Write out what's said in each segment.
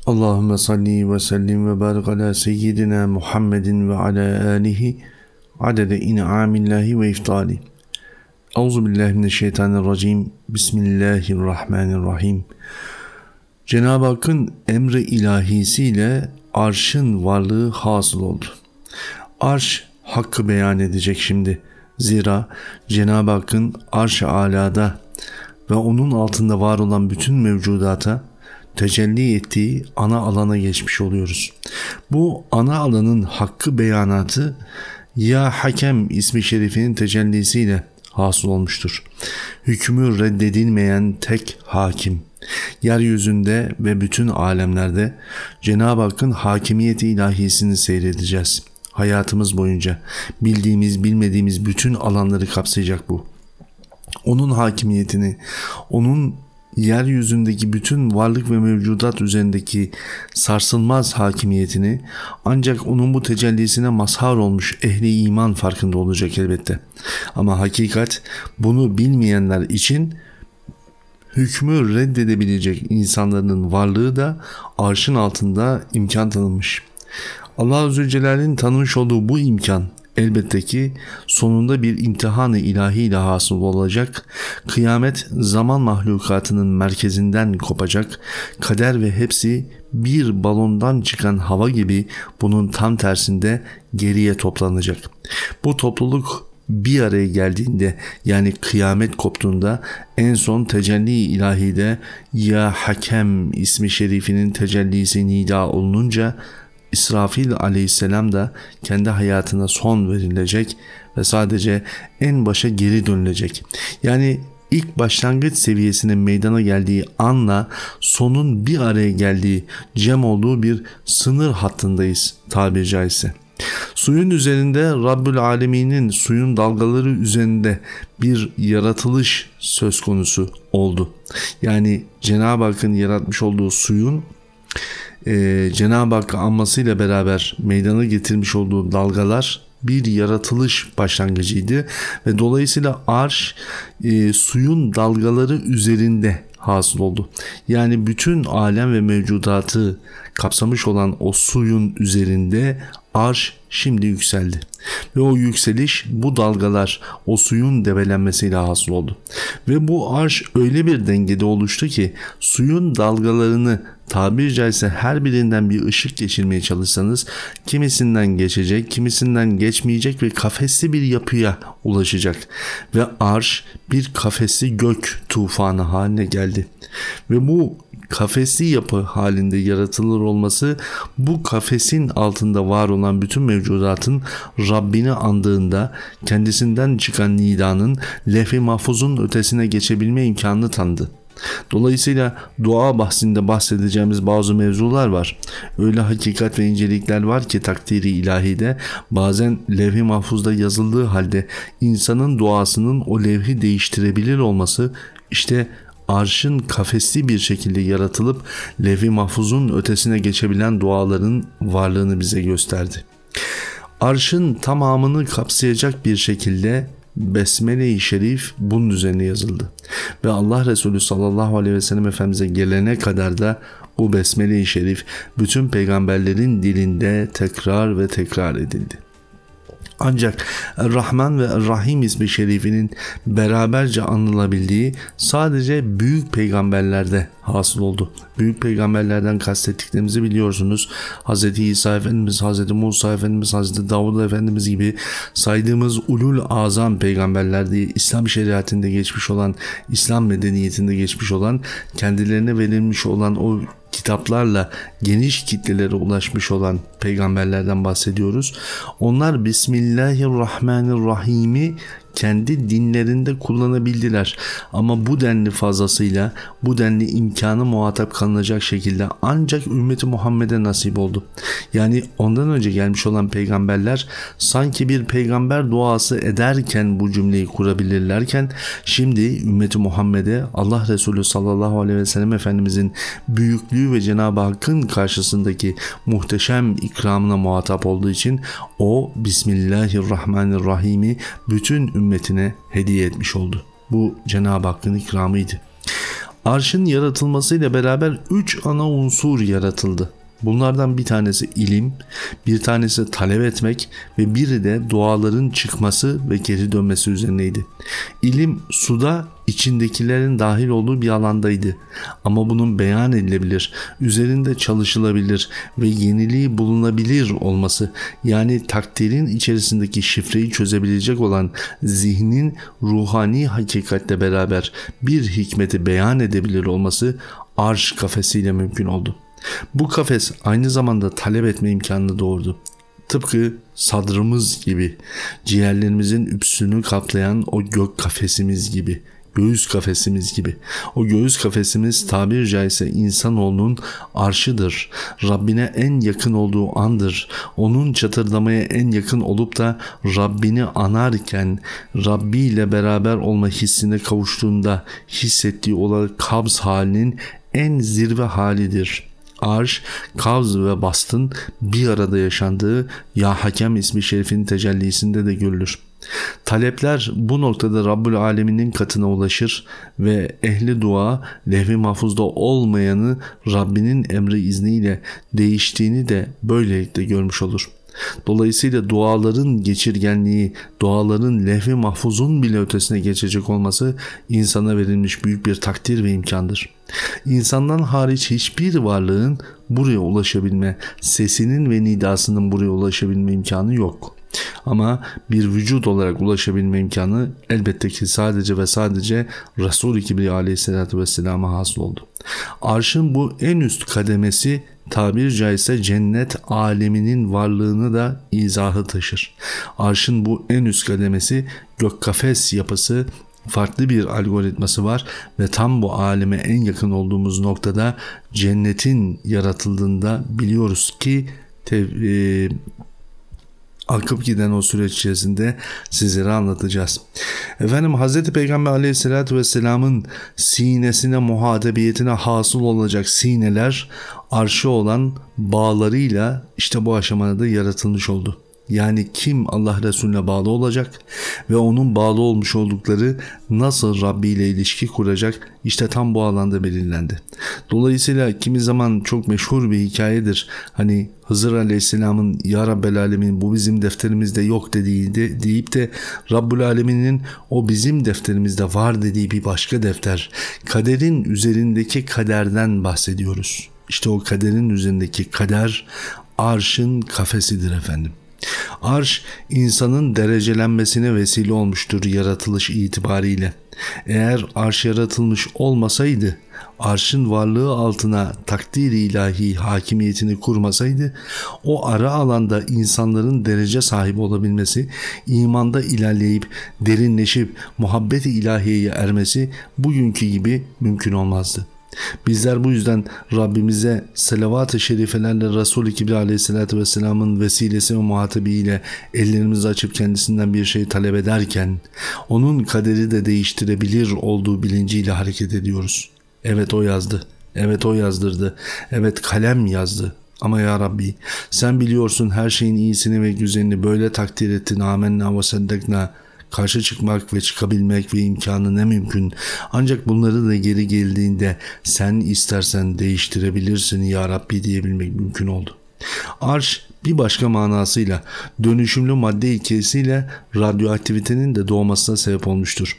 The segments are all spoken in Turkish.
Allahümme salli ve sellim ve barik ala seyyidina Muhammedin ve ala alihi adede in'amillahi ve iftali. Euzubillahimineşşeytanirracim. Bismillahirrahmanirrahim. Cenab-ı Hakk'ın emri ilahisiyle arşın varlığı hasıl oldu. Arş hakkı beyan edecek şimdi. Zira Cenab-ı Hakk'ın arş-ı alada ve onun altında var olan bütün mevcudata tecelli ettiği ana alana geçmiş oluyoruz. Bu ana alanın hakkı beyanatı Ya Hakem ismi şerifinin tecellisiyle hasıl olmuştur. Hükmü reddedilmeyen tek hakim. Yeryüzünde ve bütün alemlerde Cenab-ı Hakk'ın hakimiyeti ilahisini seyredeceğiz. Hayatımız boyunca bildiğimiz bilmediğimiz bütün alanları kapsayacak bu. Onun hakimiyetini, onun yeryüzündeki bütün varlık ve mevcudat üzerindeki sarsılmaz hakimiyetini ancak onun bu tecellisine mazhar olmuş ehli iman farkında olacak elbette. Ama hakikat bunu bilmeyenler için hükmü reddedebilecek insanların varlığı da arşın altında imkan tanınmış. Allah-u Zülcelal'in tanımış olduğu bu imkan elbette ki sonunda bir imtihan-ı ilahiyle hasıl olacak. Kıyamet zaman mahlukatının merkezinden kopacak. Kader ve hepsi bir balondan çıkan hava gibi bunun tam tersinde geriye toplanacak. Bu topluluk bir araya geldiğinde, yani kıyamet koptuğunda, en son tecelli ilahide Ya Hakem ismi şerifinin tecellisi nida olununca İsrafil aleyhisselam da kendi hayatına son verilecek ve sadece en başa geri dönülecek. Yani ilk başlangıç seviyesine meydana geldiği anla sonun bir araya geldiği, cem olduğu bir sınır hattındayız tabiri caizse. Suyun üzerinde Rabbül Alemin'in suyun dalgaları üzerinde bir yaratılış söz konusu oldu. Yani Cenab-ı Hakk'ın yaratmış olduğu suyun Cenab-ı Hakk'ı anmasıyla beraber meydana getirmiş olduğu dalgalar bir yaratılış başlangıcıydı ve dolayısıyla arş suyun dalgaları üzerinde hasıl oldu. Yani bütün alem ve mevcudatı kapsamış olan o suyun üzerinde arş şimdi yükseldi. Ve o yükseliş, bu dalgalar o suyun debelenmesiyle hasıl oldu. Ve bu arş öyle bir dengede oluştu ki suyun dalgalarını tabiri caizse her birinden bir ışık geçirmeye çalışsanız kimisinden geçecek, kimisinden geçmeyecek ve kafesli bir yapıya ulaşacak. Ve arş bir kafesli gök tufanı haline geldi. Ve bu kafesli yapı halinde yaratılır olması, bu kafesin altında var olan bütün mevcudatın Rabbini andığında kendisinden çıkan nidanın lef-i mahfuzun ötesine geçebilme imkanını tanıdı. Dolayısıyla dua bahsinde bahsedeceğimiz bazı mevzular var. Öyle hakikat ve incelikler var ki takdiri ilahide bazen levh-i mahfuzda yazıldığı halde insanın duasının o levhi değiştirebilir olması, işte arşın kafesli bir şekilde yaratılıp levh-i mahfuzun ötesine geçebilen duaların varlığını bize gösterdi. Arşın tamamını kapsayacak bir şekilde Besmele-i Şerif bunun üzerine yazıldı. Ve Allah Resulü sallallahu aleyhi ve sellem Efendimiz'e gelene kadar da bu Besmele-i Şerif bütün peygamberlerin dilinde tekrar ve tekrar edildi. Ancak Rahman ve Rahim ismi şerifinin beraberce anılabildiği sadece büyük peygamberlerde hasıl oldu. Büyük peygamberlerden kastettiklerimizi biliyorsunuz. Hz. İsa Efendimiz, Hz. Musa Efendimiz, Hz. Davud Efendimiz gibi saydığımız ulul azam peygamberler diye İslam şeriatinde geçmiş olan, İslam medeniyetinde geçmiş olan, kendilerine verilmiş olan o kitaplarla geniş kitlelere ulaşmış olan peygamberlerden bahsediyoruz. Onlar Bismillahirrahmanirrahim'i kendi dinlerinde kullanabildiler. Ama bu denli fazlasıyla, bu denli imkanı muhatap kalınacak şekilde ancak ümmeti Muhammed'e nasip oldu. Yani ondan önce gelmiş olan peygamberler sanki bir peygamber duası ederken bu cümleyi kurabilirlerken, şimdi ümmeti Muhammed'e Allah Resulü sallallahu aleyhi ve sellem Efendimizin büyüklüğü ve Cenab-ı Hakk'ın karşısındaki muhteşem ikramına muhatap olduğu için o Bismillahirrahmanirrahim'i bütün ümmetine hediye etmiş oldu. Bu Cenab-ı Hakk'ın ikramıydı. Arşın yaratılmasıyla beraber 3 ana unsur yaratıldı. Bunlardan bir tanesi ilim, bir tanesi talep etmek ve biri de duaların çıkması ve geri dönmesi üzerineydi. İlim suda içindekilerin dahil olduğu bir alandaydı. Ama bunun beyan edilebilir, üzerinde çalışılabilir ve yeniliği bulunabilir olması, yani takdirin içerisindeki şifreyi çözebilecek olan zihnin ruhani hakikatle beraber bir hikmeti beyan edebilir olması arş kafesiyle mümkün oldu. Bu kafes aynı zamanda talep etme imkanını doğurdu. Tıpkı sadrımız gibi, ciğerlerimizin üpsünü kaplayan o gök kafesimiz gibi, göğüs kafesimiz gibi. O göğüs kafesimiz tabiri caizse insanoğlunun arşıdır. Rabbine en yakın olduğu andır. Onun çatırdamaya en yakın olup da Rabbini anarken, Rabbi ile beraber olma hissine kavuştuğunda hissettiği olarak kabz halinin en zirve halidir. Arş, kavz ve bastın bir arada yaşandığı Ya Hakem ismi şerifin tecellisinde de görülür. Talepler bu noktada Rabbül Alemin'in katına ulaşır ve ehli dua levh-i mahfuzda olmayanı Rabbinin emri izniyle değiştiğini de böylelikle görmüş olur. Dolayısıyla duaların geçirgenliği, duaların levh-i mahfuzun bile ötesine geçecek olması insana verilmiş büyük bir takdir ve imkandır. İnsandan hariç hiçbir varlığın buraya ulaşabilme, sesinin ve nidasının buraya ulaşabilme imkanı yok. Ama bir vücut olarak ulaşabilme imkanı elbette ki sadece ve sadece Resul-i Kibriya aleyhissalatü vesselama hasıl oldu. Arşın bu en üst kademesi tabir caizse cennet aleminin varlığını da izahı taşır. Arşın bu en üst kademesi gök kafes yapısı, farklı bir algoritması var ve tam bu aleme en yakın olduğumuz noktada cennetin yaratıldığında biliyoruz ki akıp giden o süreç içerisinde sizlere anlatacağız. Efendim Hz. Peygamber aleyhissalatü vesselamın sinesine muhatebiyetine hasıl olacak sineler arşı olan bağlarıyla işte bu aşamada da yaratılmış oldu. Yani kim Allah Resulüne bağlı olacak ve onun bağlı olmuş oldukları nasıl Rabbi ile ilişki kuracak, işte tam bu alanda belirlendi. Dolayısıyla kimi zaman çok meşhur bir hikayedir. Hani Hızır Aleyhisselam'ın Ya Rabbel Alemin bu bizim defterimizde yok dediği deyip de Rabbul Alemin'in o bizim defterimizde var dediği bir başka defter. Kaderin üzerindeki kaderden bahsediyoruz. İşte o kaderin üzerindeki kader arşın kafesidir efendim. Arş insanın derecelenmesine vesile olmuştur yaratılış itibariyle. Eğer arş yaratılmış olmasaydı, arşın varlığı altına takdir-i ilahi hakimiyetini kurmasaydı, o ara alanda insanların derece sahibi olabilmesi, imanda ilerleyip derinleşip muhabbet-i ilahiyeye ermesi bugünkü gibi mümkün olmazdı. Bizler bu yüzden Rabbimize selavat-ı şerifelerle Resul-i Kibriya aleyhissalatü vesselamın vesilesi ve muhatebiyle ellerimizi açıp kendisinden bir şey talep ederken onun kaderi de değiştirebilir olduğu bilinciyle hareket ediyoruz. Evet o yazdı, evet o yazdırdı, evet kalem yazdı. Ama ya Rabbi sen biliyorsun her şeyin iyisini ve güzelini böyle takdir ettin. Amenna ve seddekna. Karşı çıkmak ve çıkabilmek ve imkanı ne mümkün. Ancak bunları da geri geldiğinde sen istersen değiştirebilirsin ya Rabbi diyebilmek mümkün oldu. Arş bir başka manasıyla dönüşümlü madde ilkesiyle radyoaktivitenin de doğmasına sebep olmuştur.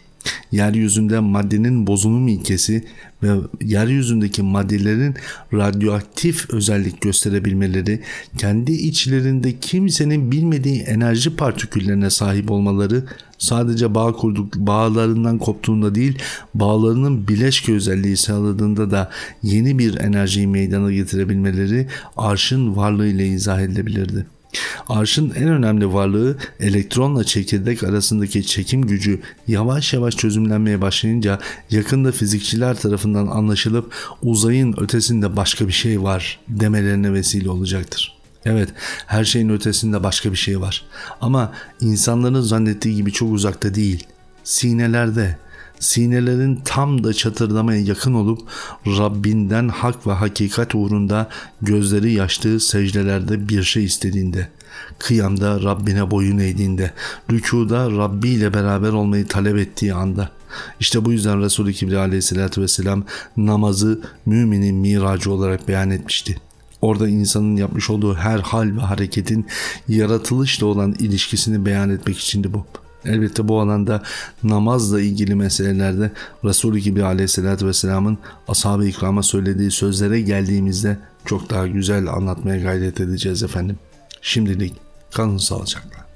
Yeryüzünde maddenin bozulum ilkesi ve yeryüzündeki maddelerin radyoaktif özellik gösterebilmeleri, kendi içlerinde kimsenin bilmediği enerji partiküllerine sahip olmaları, sadece bağlarından koptuğunda değil, bağlarının bileşke özelliği sağladığında da yeni bir enerjiyi meydana getirebilmeleri arşın varlığıyla izah edilebilirdi. Arşın en önemli varlığı elektronla çekirdek arasındaki çekim gücü yavaş yavaş çözümlenmeye başlayınca yakında fizikçiler tarafından anlaşılıp uzayın ötesinde başka bir şey var demelerine vesile olacaktır. Evet, her şeyin ötesinde başka bir şey var ama insanların zannettiği gibi çok uzakta değil, sinelerde. Sinelerin tam da çatırdamaya yakın olup Rabbinden hak ve hakikat uğrunda gözleri yaşlı secdelerde bir şey istediğinde, kıyamda Rabbine boyun eğdiğinde, rükuda Rabbi ile beraber olmayı talep ettiği anda, İşte bu yüzden Resul-i Kibriya aleyhissalatü vesselam namazı müminin miracı olarak beyan etmişti. Orada insanın yapmış olduğu her hal ve hareketin yaratılışla olan ilişkisini beyan etmek içindi bu. Elbette bu alanda namazla ilgili meselelerde Resul-i Kibriya aleyhissalatü vesselamın ashab-ı ikrama söylediği sözlere geldiğimizde çok daha güzel anlatmaya gayret edeceğiz efendim. Şimdilik kalın sağlıcakla.